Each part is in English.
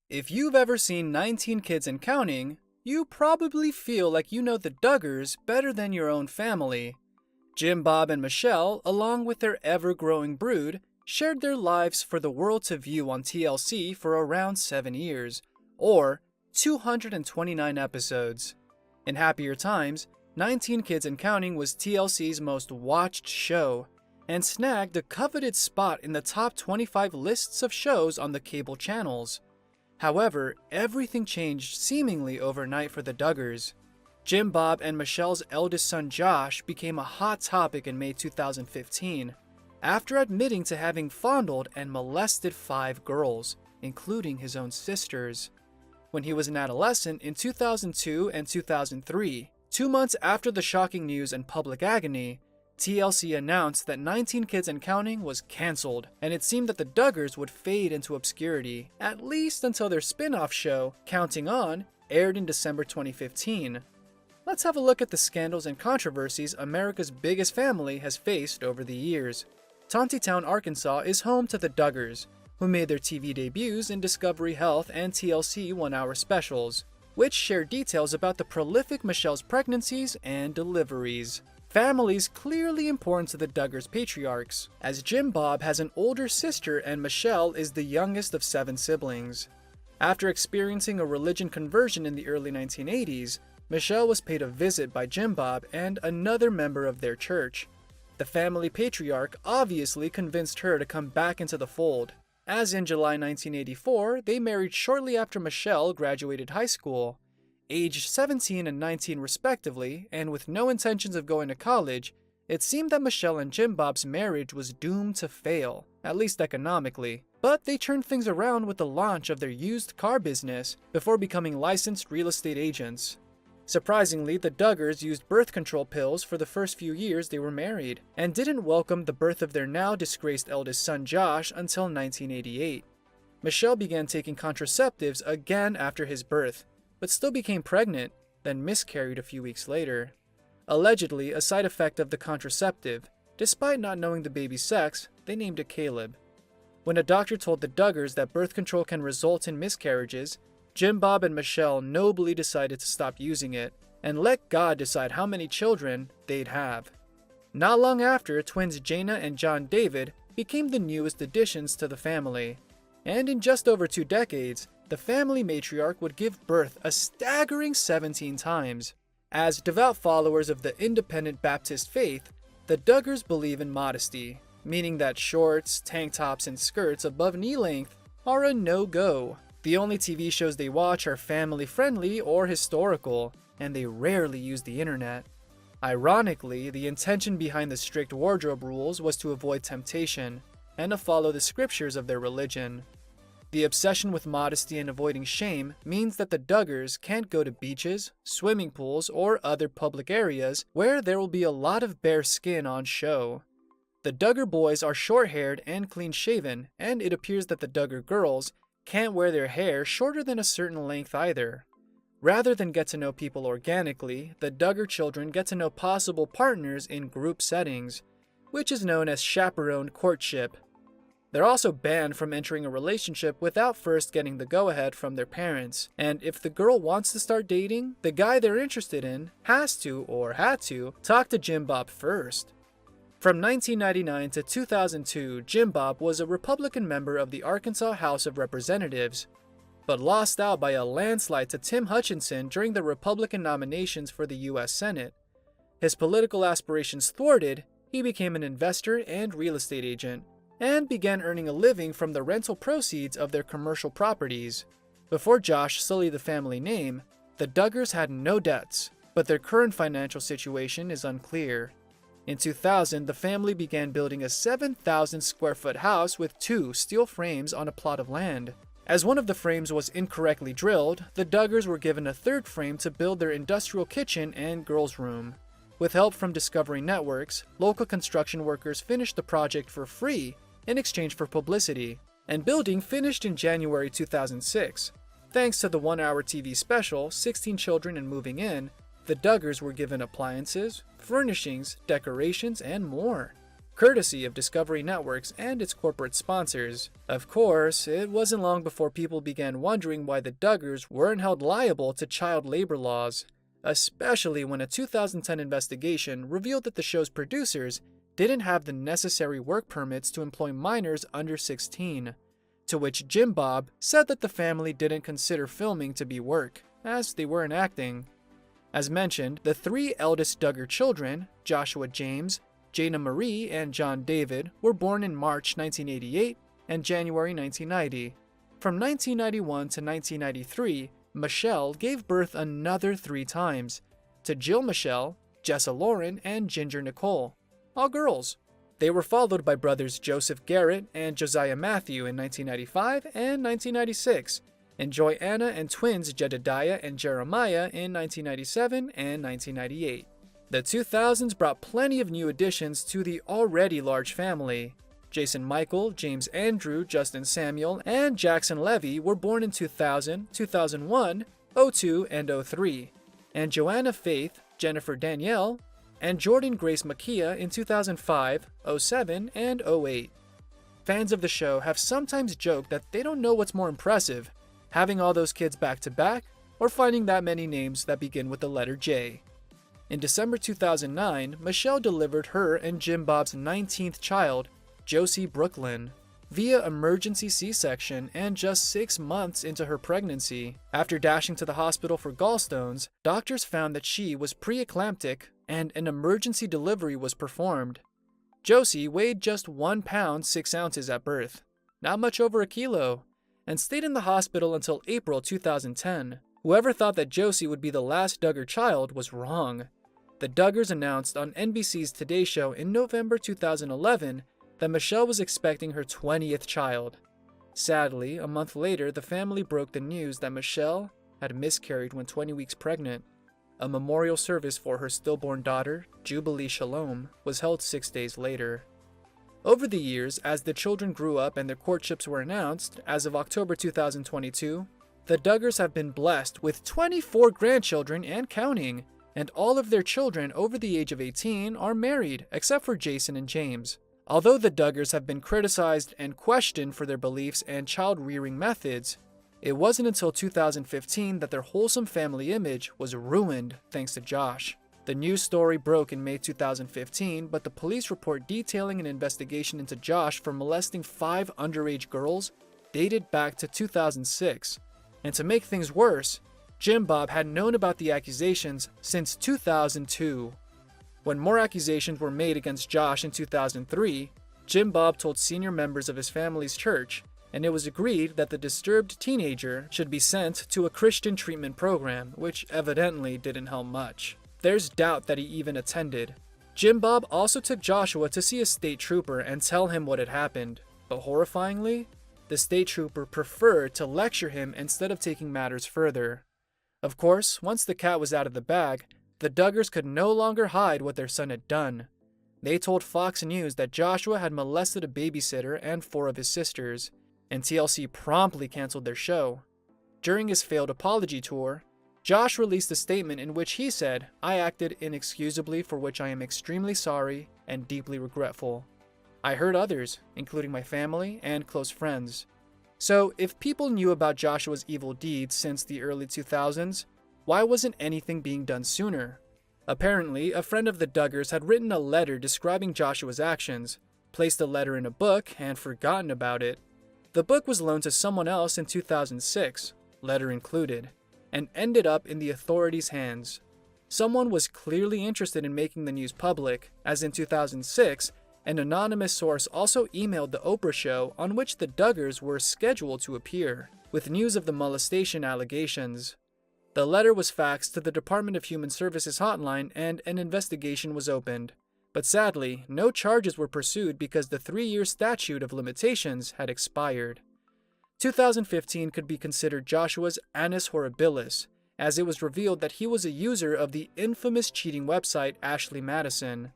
If you've ever seen 19 Kids and Counting, you probably feel like you know the Duggars better than your own family. Jim, Bob, and Michelle, along with their ever-growing brood, shared their lives for the world to view on TLC for around 7 years, or 229 episodes. In happier times, 19 Kids and Counting was TLC's most watched show, and snagged a coveted spot in the top 25 lists of shows on the cable channels. However, everything changed seemingly overnight for the Duggars. Jim, Bob, and Michelle's eldest son Josh became a hot topic in May 2015, after admitting to having fondled and molested 5 girls, including his own sisters. When he was an adolescent in 2002 and 2003, 2 months after the shocking news and public agony, TLC announced that 19 Kids and Counting was cancelled, and it seemed that the Duggars would fade into obscurity, at least until their spin-off show, Counting On, aired in December 2015. Let's have a look at the scandals and controversies America's biggest family has faced over the years. Tontitown, Arkansas is home to the Duggars, who made their TV debuts in Discovery Health and TLC 1-hour specials, which share details about the prolific Michelle's pregnancies and deliveries. Families clearly important to the Duggars patriarchs, as Jim Bob has an older sister and Michelle is the youngest of 7 siblings. After experiencing a religion conversion in the early 1980s, Michelle was paid a visit by Jim Bob and another member of their church. The family patriarch obviously convinced her to come back into the fold, as in July 1984, they married shortly after Michelle graduated high school. Aged 17 and 19 respectively, and with no intentions of going to college, it seemed that Michelle and Jim Bob's marriage was doomed to fail, at least economically. But they turned things around with the launch of their used car business before becoming licensed real estate agents. Surprisingly, the Duggars used birth control pills for the first few years they were married, and didn't welcome the birth of their now disgraced eldest son Josh until 1988. Michelle began taking contraceptives again after his birth, but still became pregnant, then miscarried a few weeks later. Allegedly, a side effect of the contraceptive, despite not knowing the baby's sex, they named it Caleb. When a doctor told the Duggars that birth control can result in miscarriages, Jim, Bob, and Michelle nobly decided to stop using it and let God decide how many children they'd have. Not long after, twins Jaina and John David became the newest additions to the family. And in just over 2 decades, the family matriarch would give birth a staggering 17 times. As devout followers of the independent Baptist faith, the Duggars believe in modesty, meaning that shorts, tank tops, and skirts above knee length are a no-go. The only TV shows they watch are family-friendly or historical, and they rarely use the internet. Ironically, the intention behind the strict wardrobe rules was to avoid temptation, and to follow the scriptures of their religion. The obsession with modesty and avoiding shame means that the Duggars can't go to beaches, swimming pools, or other public areas where there will be a lot of bare skin on show. The Duggar boys are short-haired and clean-shaven, and it appears that the Duggar girls can't wear their hair shorter than a certain length either. Rather than get to know people organically, the Duggar children get to know possible partners in group settings, which is known as chaperoned courtship. They're also banned from entering a relationship without first getting the go-ahead from their parents, and if the girl wants to start dating, the guy they're interested in has to, or had to, talk to Jim Bob first. From 1999 to 2002, Jim Bob was a Republican member of the Arkansas House of Representatives, but lost out by a landslide to Tim Hutchinson during the Republican nominations for the U.S. Senate. His political aspirations thwarted, he became an investor and real estate agent, and began earning a living from the rental proceeds of their commercial properties. Before Josh sullied the family name, the Duggars had no debts, but their current financial situation is unclear. In 2000, the family began building a 7,000 square foot house with 2 steel frames on a plot of land. As one of the frames was incorrectly drilled, the Duggars were given a 3rd frame to build their industrial kitchen and girls' room. With help from Discovery Networks, local construction workers finished the project for free in exchange for publicity, and building finished in January 2006. Thanks to the 1-hour TV special, 16 Children and Moving In, the Duggars were given appliances, furnishings, decorations, and more. courtesy of Discovery Networks and its corporate sponsors. Of course, it wasn't long before people began wondering why the Duggars weren't held liable to child labor laws, especially when a 2010 investigation revealed that the show's producers didn't have the necessary work permits to employ minors under 16, to which Jim Bob said that the family didn't consider filming to be work, as they weren't acting. As mentioned, the three eldest Duggar children, Joshua James, Jana Marie, and John David, were born in March 1988 and January 1990. From 1991 to 1993, Michelle gave birth another 3 times, to Jill Michelle, Jessa Lauren, and Ginger Nicole, all girls. They were followed by brothers Joseph Garrett and Josiah Matthew in 1995 and 1996, and Joy Anna and twins Jedediah and Jeremiah in 1997 and 1998. The 2000s brought plenty of new additions to the already large family. Jason Michael, James Andrew, Justin Samuel, and Jackson Levy were born in 2000, 2001, 02, and 03, and Joanna Faith, Jennifer Danielle, and Jordan Grace Makia in 2005, 07, and 08. Fans of the show have sometimes joked that they don't know what's more impressive, having all those kids back to back, or finding that many names that begin with the letter J. In December 2009, Michelle delivered her and Jim Bob's 19th child, Josie Brooklyn, via emergency C-section and just 6 months into her pregnancy. After dashing to the hospital for gallstones, doctors found that she was preeclamptic and an emergency delivery was performed. Josie weighed just 1 pound 6 ounces at birth, not much over a kilo, and stayed in the hospital until April 2010. Whoever thought that Josie would be the last Duggar child was wrong. The Duggars announced on NBC's Today Show in November 2011 that Michelle was expecting her 20th child. Sadly, a month later, the family broke the news that Michelle had miscarried when 20 weeks pregnant. A memorial service for her stillborn daughter, Jubilee Shalom, was held 6 days later. Over the years, as the children grew up and their courtships were announced, as of October 2022, the Duggars have been blessed with 24 grandchildren and counting, and all of their children over the age of 18 are married, except for Jason and James. Although the Duggars have been criticized and questioned for their beliefs and child-rearing methods, it wasn't until 2015 that their wholesome family image was ruined thanks to Josh. The news story broke in May 2015, but the police report detailing an investigation into Josh for molesting 5 underage girls dated back to 2006. And to make things worse, Jim Bob had known about the accusations since 2002. When more accusations were made against Josh in 2003, Jim Bob told senior members of his family's church, and it was agreed that the disturbed teenager should be sent to a Christian treatment program, which evidently didn't help much. There's doubt that he even attended. Jim Bob also took Joshua to see a state trooper and tell him what had happened, but horrifyingly, the state trooper preferred to lecture him instead of taking matters further. Of course, once the cat was out of the bag, the Duggars could no longer hide what their son had done. They told Fox News that Joshua had molested a babysitter and 4 of his sisters, and TLC promptly canceled their show. During his failed apology tour, Josh released a statement in which he said, "I acted inexcusably, for which I am extremely sorry and deeply regretful. I hurt others, including my family and close friends." So, if people knew about Joshua's evil deeds since the early 2000s, why wasn't anything being done sooner? Apparently, a friend of the Duggars had written a letter describing Joshua's actions, placed the letter in a book, and forgotten about it. The book was loaned to someone else in 2006, letter included, and ended up in the authorities' hands. Someone was clearly interested in making the news public, as in 2006, an anonymous source also emailed the Oprah show on which the Duggars were scheduled to appear, with news of the molestation allegations. The letter was faxed to the Department of Human Services hotline and an investigation was opened. But sadly, no charges were pursued because the 3-year statute of limitations had expired. 2015 could be considered Joshua's annus horribilis, as it was revealed that he was a user of the infamous cheating website Ashley Madison.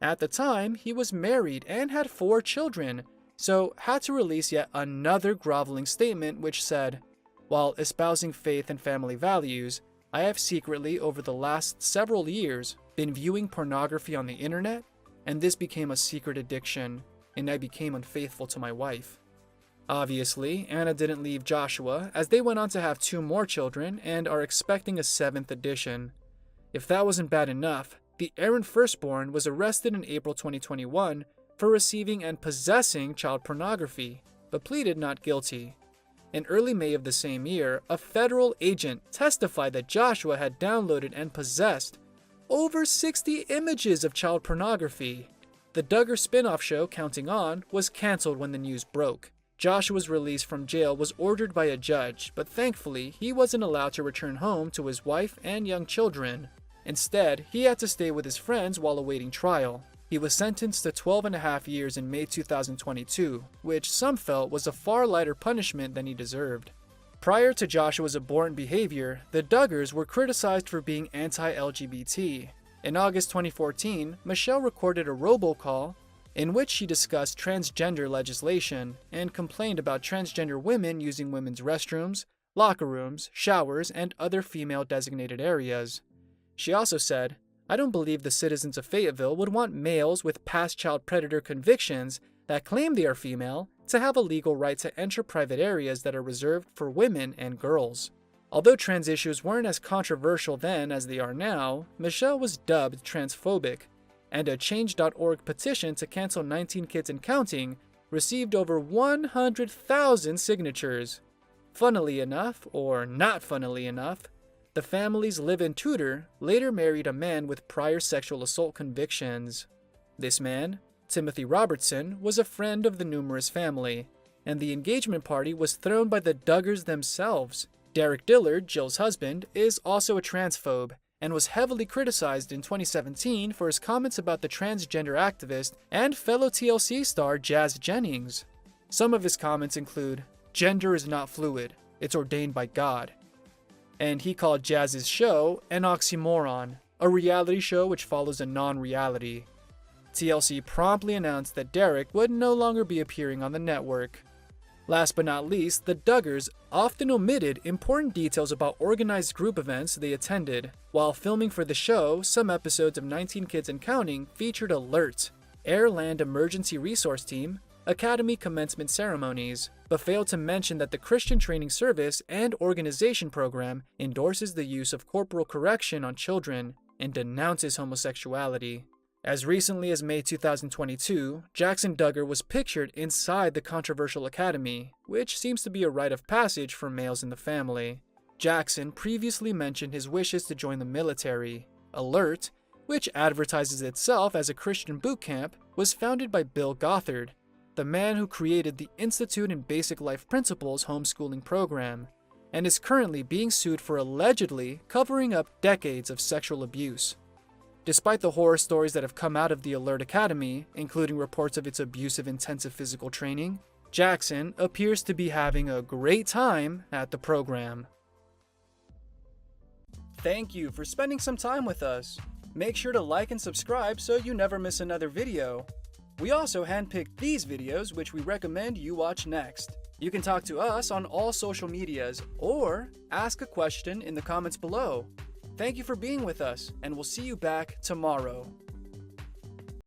At the time, he was married and had 4 children, so had to release yet another groveling statement which said, "While espousing faith and family values, I have secretly over the last several years been viewing pornography on the internet, and this became a secret addiction, and I became unfaithful to my wife. Obviously, Anna didn't leave Joshua, as they went on to have 2 more children and are expecting a 7th addition. If that wasn't bad enough, the errant firstborn was arrested in April 2021 for receiving and possessing child pornography, but pleaded not guilty. In early May of the same year, a federal agent testified that Joshua had downloaded and possessed over 60 images of child pornography. The Duggar spin-off show Counting On was canceled when the news broke. Joshua's release from jail was ordered by a judge, but thankfully he wasn't allowed to return home to his wife and young children. Instead, he had to stay with his friends while awaiting trial. He was sentenced to 12.5 years in May 2022, which some felt was a far lighter punishment than he deserved. Prior to Joshua's abhorrent behavior, the Duggars were criticized for being anti-LGBT. In August 2014, Michelle recorded a robocall in which she discussed transgender legislation and complained about transgender women using women's restrooms, locker rooms, showers, and other female-designated areas. She also said, "I don't believe the citizens of Fayetteville would want males with past child predator convictions that claim they are female to have a legal right to enter private areas that are reserved for women and girls." Although trans issues weren't as controversial then as they are now, Michelle was dubbed transphobic, and a Change.org petition to cancel 19 Kids and Counting received over 100,000 signatures. Funnily enough, or not funnily enough, the family's live-in tutor later married a man with prior sexual assault convictions. This man, Timothy Robertson, was a friend of the numerous family, and the engagement party was thrown by the Duggars themselves. Derek Dillard, Jill's husband, is also a transphobe, and was heavily criticized in 2017 for his comments about the transgender activist and fellow TLC star Jazz Jennings. Some of his comments include, "Gender is not fluid, it's ordained by God." And he called Jazz's show an oxymoron, a reality show which follows a non-reality. TLC promptly announced that Derek would no longer be appearing on the network. Last but not least, the Duggars often omitted important details about organized group events they attended. While filming for the show, some episodes of 19 Kids and Counting featured ALERT, Air Land Emergency Resource Team, Academy commencement ceremonies, but failed to mention that the Christian Training Service and Organization program endorses the use of corporal correction on children and denounces homosexuality. As recently as May 2022, Jackson Duggar was pictured inside the controversial academy, which seems to be a rite of passage for males in the family. Jackson previously mentioned his wishes to join the military. ALERT, which advertises itself as a Christian boot camp, was founded by Bill Gothard, the man who created the Institute in Basic Life Principles homeschooling program, and is currently being sued for allegedly covering up decades of sexual abuse. Despite the horror stories that have come out of the ALERT Academy, including reports of its abusive intensive physical training, Jackson appears to be having a great time at the program. Thank you for spending some time with us. Make sure to like and subscribe so you never miss another video. We also handpicked these videos which we recommend you watch next. You can talk to us on all social medias or ask a question in the comments below. Thank you for being with us, and we'll see you back tomorrow.